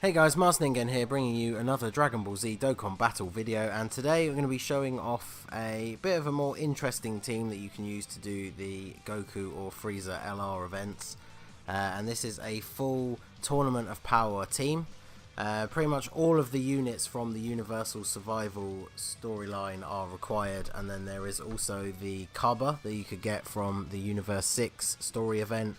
Hey guys, Marsningen here, bringing you another Dragon Ball Z Dokkan battle video, and today we're going to be showing off a bit of a more interesting team that you can use to do the Goku or Frieza LR events. And this is a full Tournament of Power team. Pretty much all of the units from the Universal Survival storyline are required, and then there is also the Kaba that you could get from the Universe 6 story event.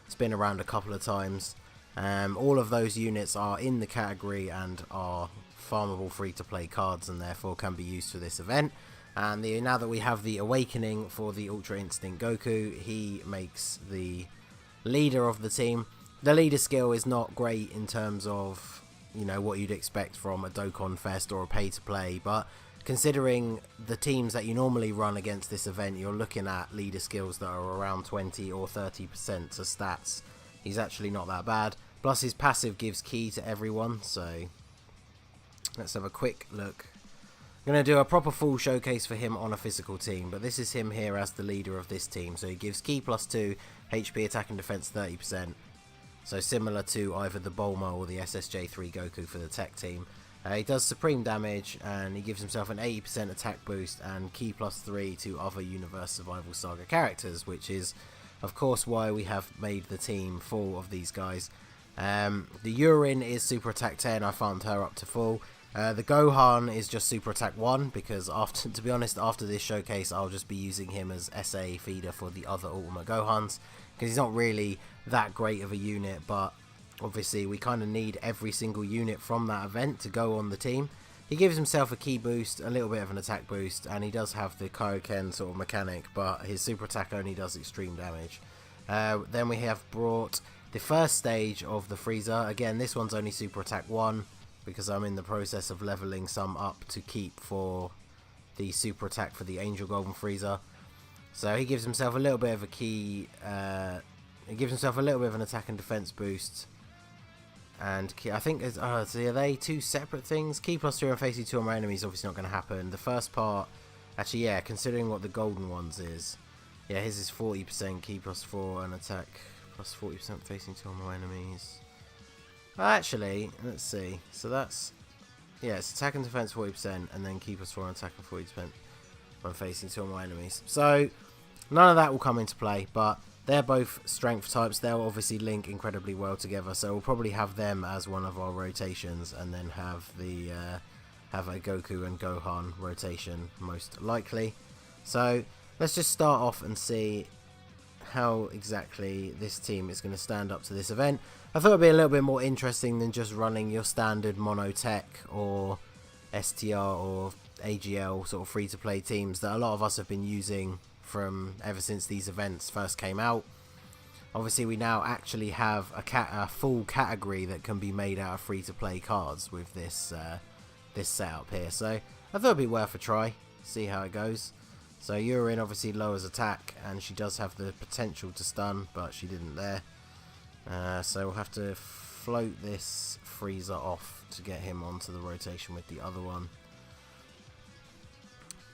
It's been around a couple of times. All of those units are in the category and are farmable free-to-play cards, and therefore can be used for this event. And now that we have the Awakening for the Ultra Instinct Goku, he makes the leader of the team. The leader skill is not great in terms of, you know, what you'd expect from a Dokkan Fest or a pay-to-play, but considering the teams that you normally run against this event, you're looking at leader skills that are around 20 or 30% to stats. He's actually not that bad. Plus his passive gives ki to everyone, so let's have a quick look. I'm going to do a proper full showcase for him on a physical team, but this is him here as the leader of this team. So he gives ki +2, HP, attack and defense 30%. So similar to either the Bulma or the SSJ3 Goku for the tech team. He does supreme damage, and he gives himself an 80% attack boost and ki +3 to other Universe Survival Saga characters, which is of course why we have made the team full of these guys. The Urine is super attack 10, I farmed her up to full. The Gohan is just super attack 1, because to be honest, after this showcase I'll just be using him as SA feeder for the other Ultimate Gohans, because he's not really that great of a unit, but obviously we kind of need every single unit from that event to go on the team. He gives himself a ki boost, a little bit of an attack boost, and he does have the Kaioken sort of mechanic, but his super attack only does extreme damage. Then we have brought the first stage of the Frieza. Again, this one's only super attack 1, because I'm in the process of leveling some up to keep for the super attack for the Angel Golden Frieza. So he gives himself a little bit of a ki, he gives himself a little bit of an attack and defense boost. And I think, so are they two separate things? Ki +2 and facing 2 on my enemies is obviously not going to happen. The first part, actually, yeah, considering what the golden ones is. Yeah, his is 40% ki +4 and attack +40% facing 2 on my enemies. Actually, let's see. So that's, yeah, it's attack and defense 40% and then ki +4 and attack and 40% when facing 2 on my enemies. So none of that will come into play, but they're both strength types. They'll obviously link incredibly well together, so we'll probably have them as one of our rotations, and then have the have a Goku and Gohan rotation most likely. So let's just start off and see how exactly this team is going to stand up to this event. I thought it'd be a little bit more interesting than just running your standard mono tech or STR or AGL sort of free-to-play teams that a lot of us have been using from ever since these events first came out. Obviously we now actually have a full category that can be made out of free-to-play cards with this this setup here, so I thought it'd be worth a try, see how it goes. So Urine obviously lowers attack, and she does have the potential to stun, but she didn't there. So we'll have to float this Frieza off to get him onto the rotation with the other one.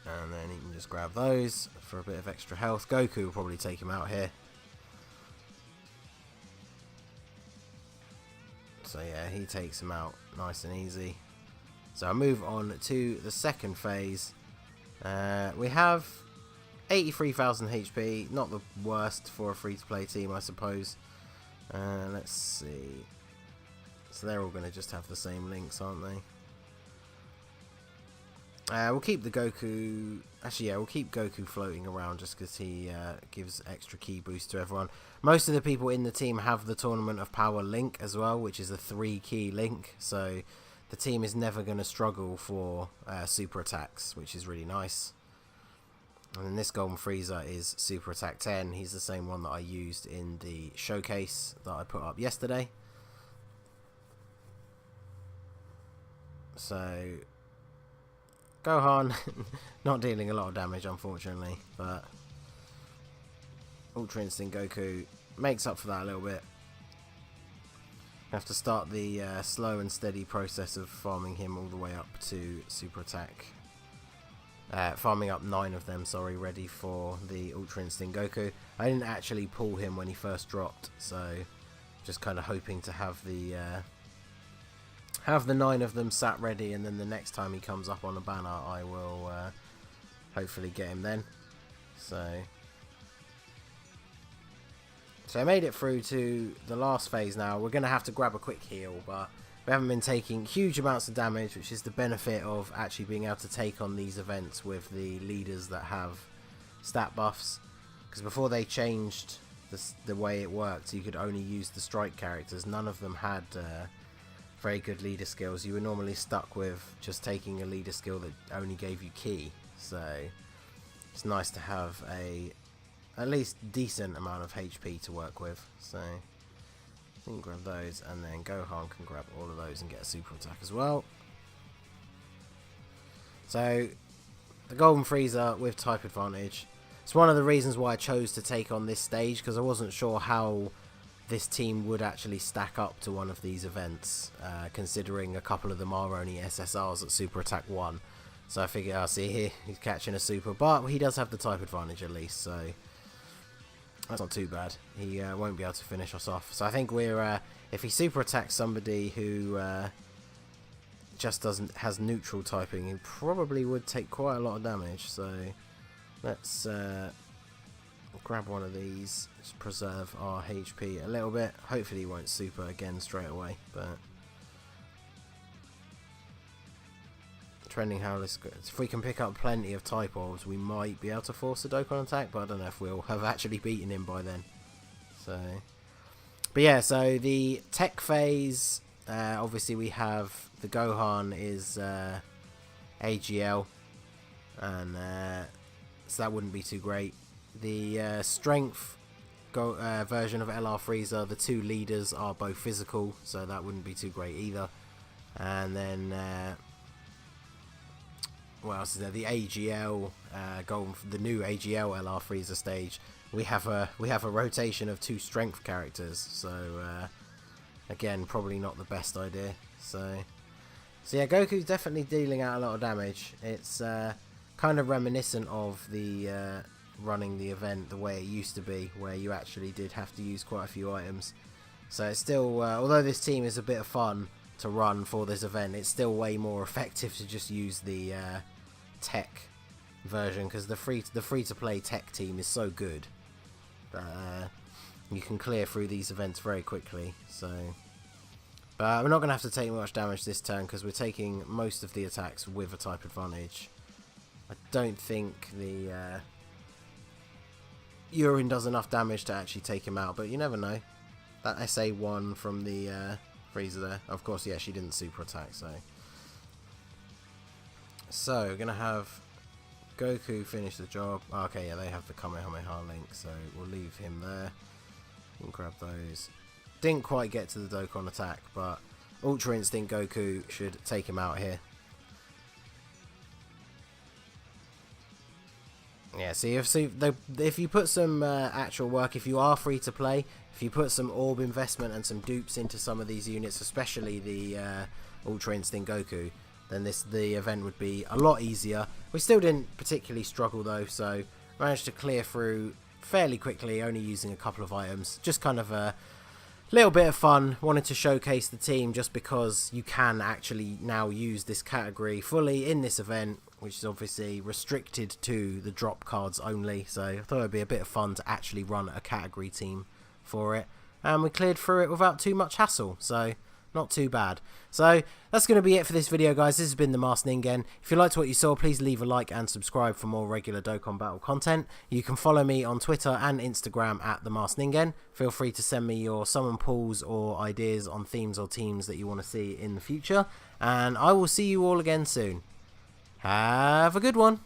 And then he can just grab those for a bit of extra health. Goku will probably take him out here. So yeah, he takes him out nice and easy. So I move on to the second phase. We have 83,000 HP. Not the worst for a free-to-play team, I suppose. Let's see. So they're all going to just have the same links, aren't they? We'll keep the Goku. Actually, yeah, we'll keep Goku floating around just because he gives extra ki boost to everyone. Most of the people in the team have the Tournament of Power link as well, which is a 3 ki link. So the team is never going to struggle for super attacks, which is really nice. And then this Golden Frieza is super attack 10. He's the same one that I used in the showcase that I put up yesterday. So Gohan, not dealing a lot of damage unfortunately, but Ultra Instinct Goku makes up for that a little bit. Have to start the slow and steady process of farming him all the way up to super attack. Farming up 9 of them, sorry, ready for the Ultra Instinct Goku. I didn't actually pull him when he first dropped, so just kind of hoping to have the have the 9 of them sat ready, and then the next time he comes up on a banner, I will hopefully get him then. So I made it through to the last phase now. We're going to have to grab a quick heal, but we haven't been taking huge amounts of damage, which is the benefit of actually being able to take on these events with the leaders that have stat buffs. Because before they changed the way it worked, you could only use the strike characters. None of them had very good leader skills. You were normally stuck with just taking a leader skill that only gave you ki. So it's nice to have at least decent amount of HP to work with. So you can grab those, and then Gohan can grab all of those and get a super attack as well. So the Golden Frieza with type advantage. It's one of the reasons why I chose to take on this stage, because I wasn't sure how this team would actually stack up to one of these events, considering a couple of them are only SSRs at Super Attack 1. So I figured, I'll see here, he's catching a super, but he does have the type advantage at least, so that's not too bad. He won't be able to finish us off. So I think we're, if he super attacks somebody who just has neutral typing, he probably would take quite a lot of damage. So let's grab one of these, just preserve our HP a little bit. Hopefully he won't super again straight away, but trending how this goes. If we can pick up plenty of type orbs, we might be able to force a Dokkan attack, but I don't know if we'll have actually beaten him by then. So, but yeah, so the tech phase, obviously we have the Gohan is AGL, and so that wouldn't be too great. The strength version of LR Frieza, the 2 leaders are both physical, so that wouldn't be too great either. And then what else is there? The AGL the new AGL LR Frieza stage. We have a rotation of 2 strength characters, so again, probably not the best idea. So yeah, Goku's definitely dealing out a lot of damage. It's kind of reminiscent of the running the event the way it used to be, where you actually did have to use quite a few items. So it's still, although this team is a bit of fun to run for this event, it's still way more effective to just use the tech version, because the free to play tech team is so good that you can clear through these events very quickly. So, but we're not going to have to take much damage this turn, because we're taking most of the attacks with a type advantage. I don't think the urine does enough damage to actually take him out, but you never know. That SA1 from the Frieza there, of course, yeah, she didn't super attack, so we're gonna have Goku finish the job. Oh, okay, yeah, they have the Kamehameha link, so we'll leave him there. We'll grab those. Didn't quite get to the Dokkan attack, but Ultra Instinct Goku should take him out here. Yeah, see, if you put some actual work, if you are free to play, if you put some orb investment and some dupes into some of these units, especially the Ultra Instinct Goku, then the event would be a lot easier. We still didn't particularly struggle though, so managed to clear through fairly quickly, only using a couple of items. Just kind of a little bit of fun. Wanted to showcase the team just because you can actually now use this category fully in this event, which is obviously restricted to the drop cards only. So I thought it'd be a bit of fun to actually run a category team for it. And we cleared through it without too much hassle, so not too bad. So that's going to be it for this video, guys. This has been the Masked Ningen. If you liked what you saw, please leave a like and subscribe for more regular Dokkan Battle content. You can follow me on Twitter and Instagram at the Masked Ningen. Feel free to send me your summon pulls or ideas on themes or teams that you want to see in the future. And I will see you all again soon. Have a good one.